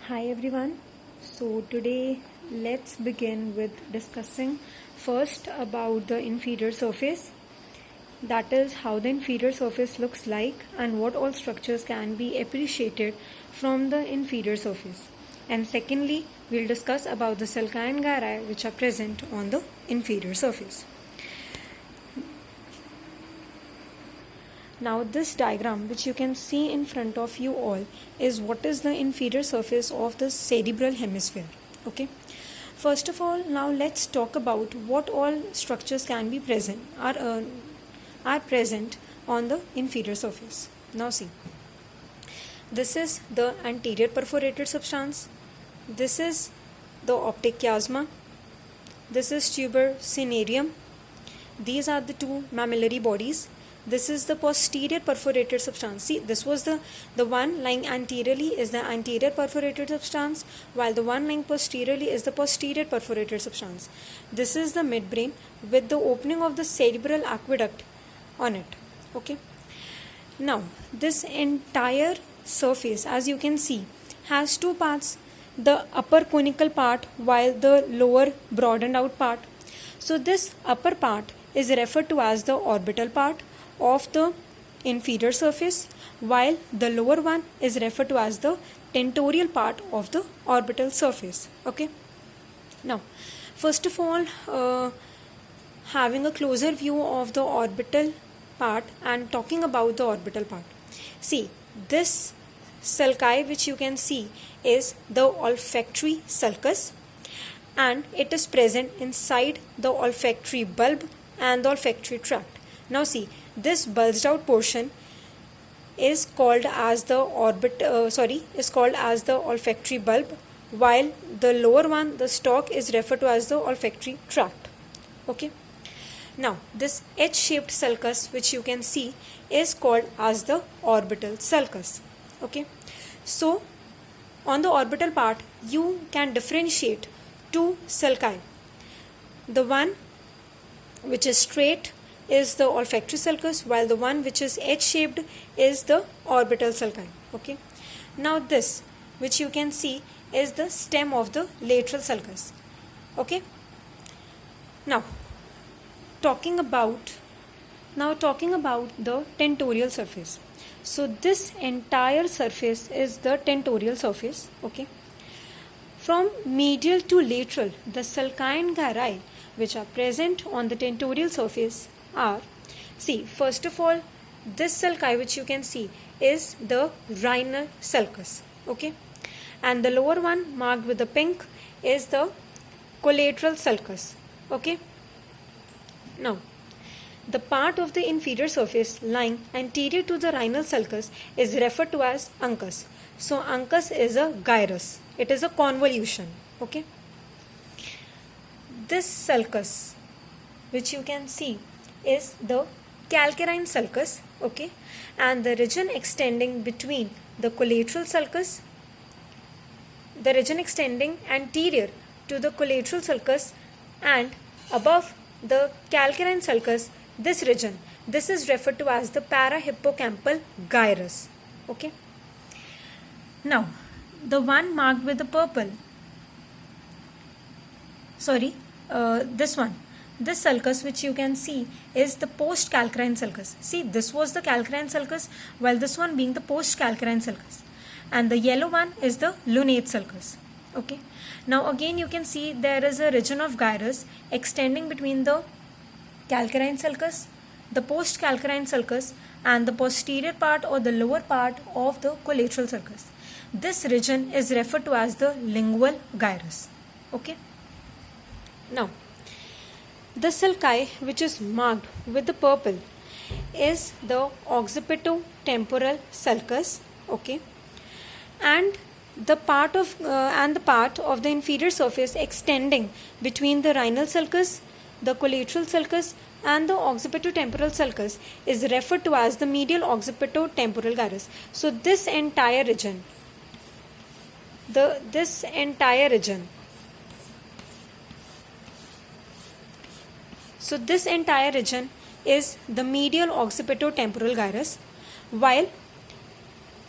Hi everyone. So today let's begin with discussing first about the inferior surface. That is how the inferior surface looks like and what all structures can be appreciated from the inferior surface. And secondly, we'll discuss about the sulci and gyri which are present on the inferior surface. Now this diagram which you can see in front of you all is what is the inferior surface of the cerebral hemisphere. Okay. First of all, now let's talk about what all structures can be present are present on the inferior surface. Now see, this is the anterior perforated substance, this is the optic chiasma, this is tuber cinereum, these are the two mammillary bodies. This is the posterior perforated substance. See, this was the one lying anteriorly is the anterior perforated substance, while the one lying posteriorly is the posterior perforated substance. This is the midbrain with the opening of the cerebral aqueduct on it. Okay. Now, this entire surface, as you can see, has two parts. The upper conical part, while the lower broadened out part. So, this upper part is referred to as the orbital part of the inferior surface, while the lower one is referred to as the tentorial part of the orbital surface. Okay. Now, first of all, having a closer view of the orbital part and talking about the orbital part. See, this sulci which you can see is the olfactory sulcus, and it is present inside the olfactory bulb and the olfactory tract. Now see, this bulged out portion is called as the olfactory bulb, while the lower one, the stalk, is referred to as the olfactory tract. Okay. Now this H-shaped sulcus which you can see is called as the orbital sulcus. Okay. So on the orbital part you can differentiate two sulci. The one which is straight is the olfactory sulcus, while the one which is H-shaped is the orbital sulci. Okay. Now this which you can see is the stem of the lateral sulcus. Okay. Now talking about the tentorial surface. So this entire surface is the tentorial surface. Okay. From medial to lateral, the sulci and gyri which are present on the tentorial surface are, see, first of all, this sulci which you can see is the RHINAL sulcus. Okay. And the lower one marked with the pink is the collateral sulcus. Okay. Now, the part of the inferior surface lying anterior to the RHINAL sulcus is referred to as UNCUS. So UNCUS is a gyrus. It is a convolution. Okay. This sulcus which you can see is the CALCARINE sulcus. Okay. And the region extending between the collateral sulcus, the region extending anterior to the collateral sulcus and above the CALCARINE sulcus, this region, this is referred to as the PARAHIPPOCAMPAL GYRUS. Okay. Now, the one marked with the purple, this sulcus which you can see is the postcalcarine sulcus. See, this was the calcarine sulcus, while this one being the postcalcarine sulcus, and the yellow one is the lunate sulcus. Okay. Now again you can see there is a region of gyrus extending between the calcarine sulcus, the postcalcarine sulcus, and the posterior part or the lower part of the collateral sulcus. This region is referred to as the lingual gyrus. Okay. Now, the sulci which is marked with the purple is the Occipito-Temporal sulcus. Okay. And the part of the inferior surface extending between the RHINAL sulcus, the collateral sulcus, and the Occipito-Temporal sulcus is referred to as the medial Occipito-Temporal gyrus. So this entire region is the medial Occipito-Temporal gyrus, while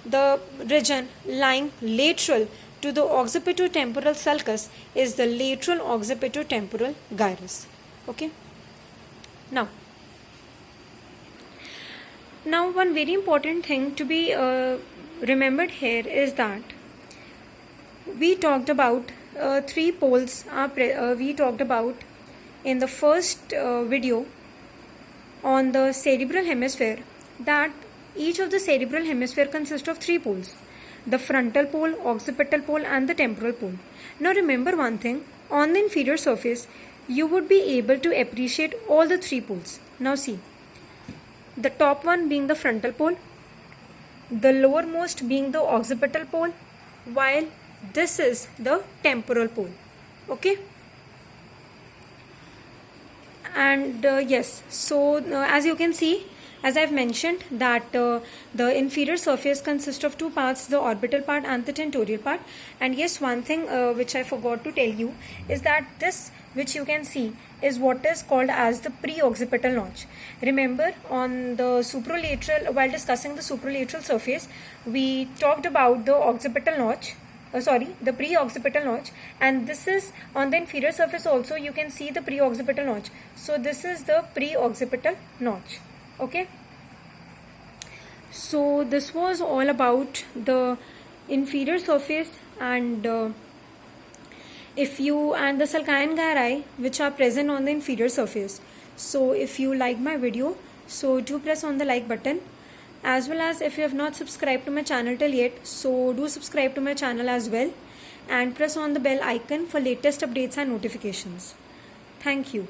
the region lying lateral to the occipito-temporal sulcus is the lateral occipito-temporal gyrus. Okay. Now one very important thing to be remembered here is that we talked about three poles. We talked about in the first video on the cerebral hemisphere that each of the cerebral hemisphere consists of three poles: the frontal pole, occipital pole, and the temporal pole. Now remember one thing, on the inferior surface you would be able to appreciate all the three poles. Now see, the top one being the frontal pole, the lowermost being the occipital pole, while this is the temporal pole. Okay. And yes, so as you can see, as I've mentioned, that the inferior surface consists of two parts, the orbital part and the tentorial part. And yes, one thing which I forgot to tell you is that this which you can see is what is called as the preoccipital notch. Remember, on the supralateral, while discussing the supralateral surface, we talked about the occipital notch, the preoccipital notch, and this is on the inferior surface also you can see the preoccipital notch. So this is the preoccipital notch. Okay, so this was all about the inferior surface and the calcarine gyri which are present on the inferior surface. So if you like my video, so do press on the like button, as well as if you have not subscribed to my channel till yet, so do subscribe to my channel as well, and press on the bell icon for latest updates and notifications. Thank you.